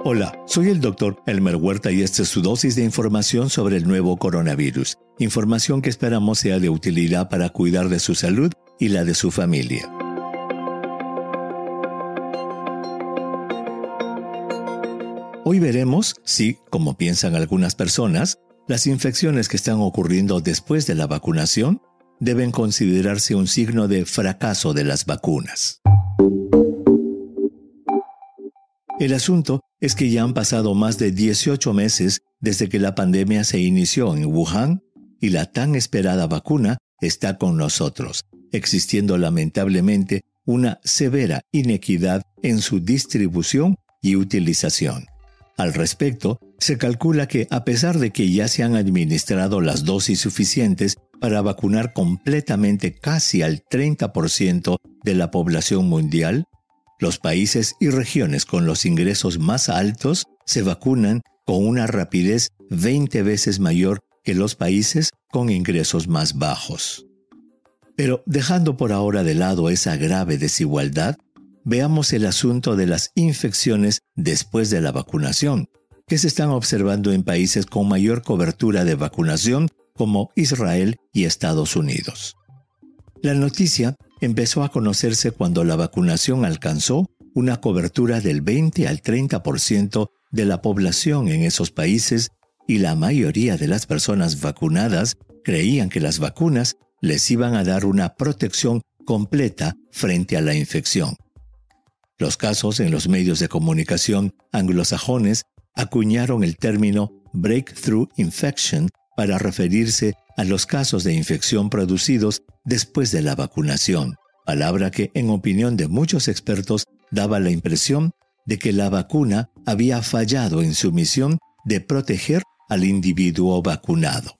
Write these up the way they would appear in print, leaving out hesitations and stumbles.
Hola, soy el Dr. Elmer Huerta y esta es su dosis de información sobre el nuevo coronavirus. Información que esperamos sea de utilidad para cuidar de su salud y la de su familia. Hoy veremos si, como piensan algunas personas, las infecciones que están ocurriendo después de la vacunación deben considerarse un signo de fracaso de las vacunas. El asunto es que ya han pasado más de 18 meses desde que la pandemia se inició en Wuhan y la tan esperada vacuna está con nosotros, existiendo lamentablemente una severa inequidad en su distribución y utilización. Al respecto, se calcula que a pesar de que ya se han administrado las dosis suficientes para vacunar completamente casi al 30% de la población mundial, los países y regiones con los ingresos más altos se vacunan con una rapidez 20 veces mayor que los países con ingresos más bajos. Pero dejando por ahora de lado esa grave desigualdad, veamos el asunto de las infecciones después de la vacunación, que se están observando en países con mayor cobertura de vacunación como Israel y Estados Unidos. La noticia empezó a conocerse cuando la vacunación alcanzó una cobertura del 20 al 30% de la población en esos países y la mayoría de las personas vacunadas creían que las vacunas les iban a dar una protección completa frente a la infección. Los casos en los medios de comunicación anglosajones acuñaron el término breakthrough infection para referirse a los casos de infección producidos después de la vacunación, palabra que, en opinión de muchos expertos, daba la impresión de que la vacuna había fallado en su misión de proteger al individuo vacunado.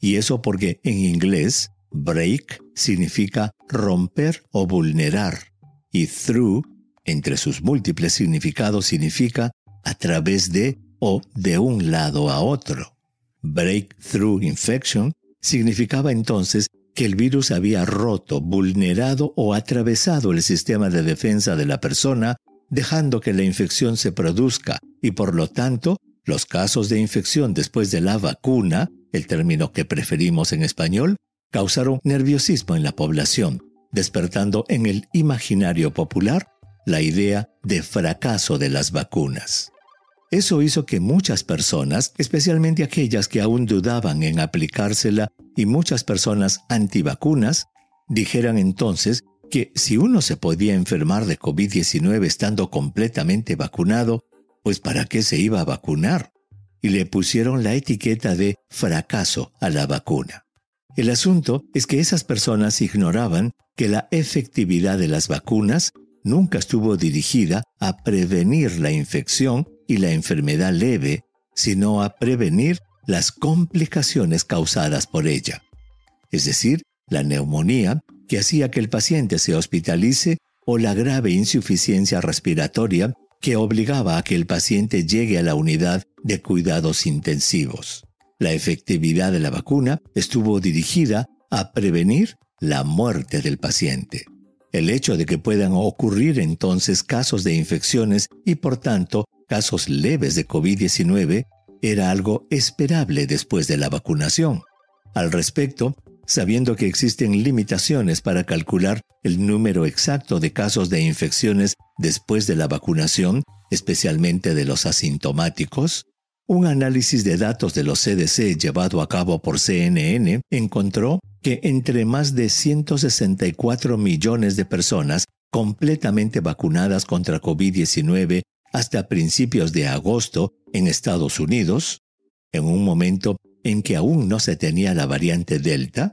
Y eso porque en inglés, break significa romper o vulnerar, y through, entre sus múltiples significados, significa a través de o de un lado a otro. Breakthrough infection significaba entonces que el virus había roto, vulnerado o atravesado el sistema de defensa de la persona, dejando que la infección se produzca y por lo tanto, los casos de infección después de la vacuna, el término que preferimos en español, causaron nerviosismo en la población, despertando en el imaginario popular la idea de fracaso de las vacunas. Eso hizo que muchas personas, especialmente aquellas que aún dudaban en aplicársela y muchas personas antivacunas, dijeran entonces que si uno se podía enfermar de COVID-19 estando completamente vacunado, pues ¿para qué se iba a vacunar? Y le pusieron la etiqueta de fracaso a la vacuna. El asunto es que esas personas ignoraban que la efectividad de las vacunas nunca estuvo dirigida a prevenir la infección y la enfermedad leve, sino a prevenir las complicaciones causadas por ella. Es decir, la neumonía, que hacía que el paciente se hospitalice, o la grave insuficiencia respiratoria, que obligaba a que el paciente llegue a la unidad de cuidados intensivos. La efectividad de la vacuna estuvo dirigida a prevenir la muerte del paciente. El hecho de que puedan ocurrir entonces casos de infecciones y por tanto casos leves de COVID-19 era algo esperable después de la vacunación. Al respecto, sabiendo que existen limitaciones para calcular el número exacto de casos de infecciones después de la vacunación, especialmente de los asintomáticos, un análisis de datos de los CDC llevado a cabo por CNN encontró que entre más de 164 millones de personas completamente vacunadas contra COVID-19 hasta principios de agosto en Estados Unidos, en un momento en que aún no se tenía la variante Delta,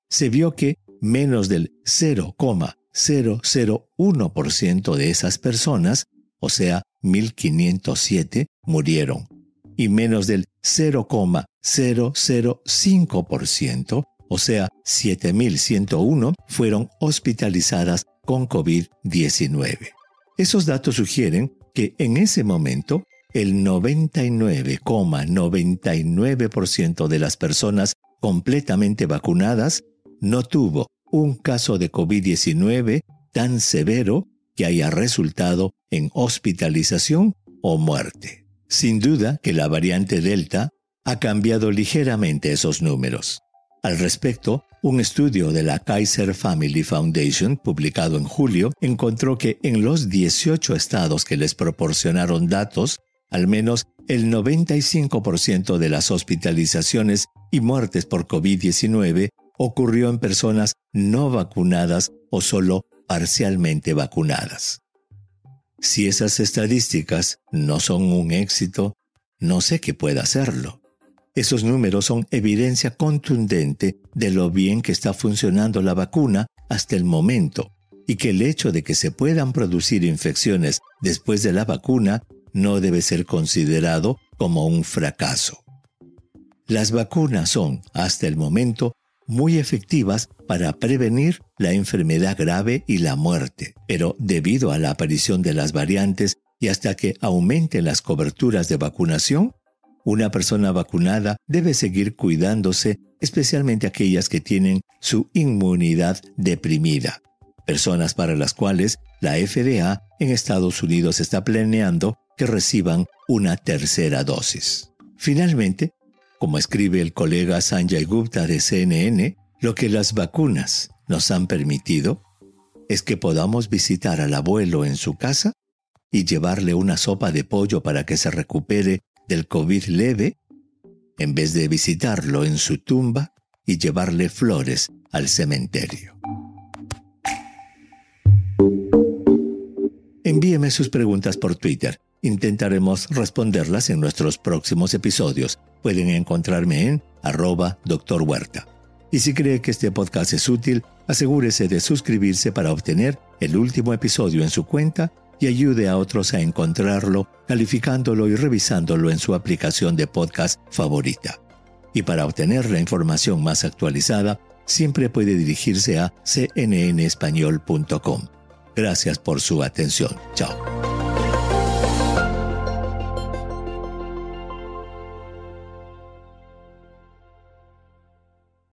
se vio que menos del 0,001% de esas personas, o sea, 1.507, murieron, y menos del 0,005%, o sea, 7.101, fueron hospitalizadas con COVID-19. Esos datos sugieren que en ese momento el 99,99% de las personas completamente vacunadas no tuvo un caso de COVID-19 tan severo que haya resultado en hospitalización o muerte. Sin duda que la variante Delta ha cambiado ligeramente esos números. Al respecto, un estudio de la Kaiser Family Foundation, publicado en julio, encontró que en los 18 estados que les proporcionaron datos, al menos el 95% de las hospitalizaciones y muertes por COVID-19 ocurrió en personas no vacunadas o solo parcialmente vacunadas. Si esas estadísticas no son un éxito, no sé qué pueda hacerlo. Esos números son evidencia contundente de lo bien que está funcionando la vacuna hasta el momento y que el hecho de que se puedan producir infecciones después de la vacuna no debe ser considerado como un fracaso. Las vacunas son, hasta el momento, muy efectivas para prevenir la enfermedad grave y la muerte, pero debido a la aparición de las variantes y hasta que aumenten las coberturas de vacunación, una persona vacunada debe seguir cuidándose, especialmente aquellas que tienen su inmunidad deprimida, personas para las cuales la FDA en Estados Unidos está planeando que reciban una tercera dosis. Finalmente, como escribe el colega Sanjay Gupta de CNN, lo que las vacunas nos han permitido es que podamos visitar al abuelo en su casa y llevarle una sopa de pollo para que se recupere del COVID leve, en vez de visitarlo en su tumba y llevarle flores al cementerio. Envíeme sus preguntas por Twitter. Intentaremos responderlas en nuestros próximos episodios. Pueden encontrarme en @Dr. Huerta. Y si cree que este podcast es útil, asegúrese de suscribirse para obtener el último episodio en su cuenta y ayude a otros a encontrarlo, calificándolo y revisándolo en su aplicación de podcast favorita. Y para obtener la información más actualizada, siempre puede dirigirse a cnnespañol.com. Gracias por su atención. Chao.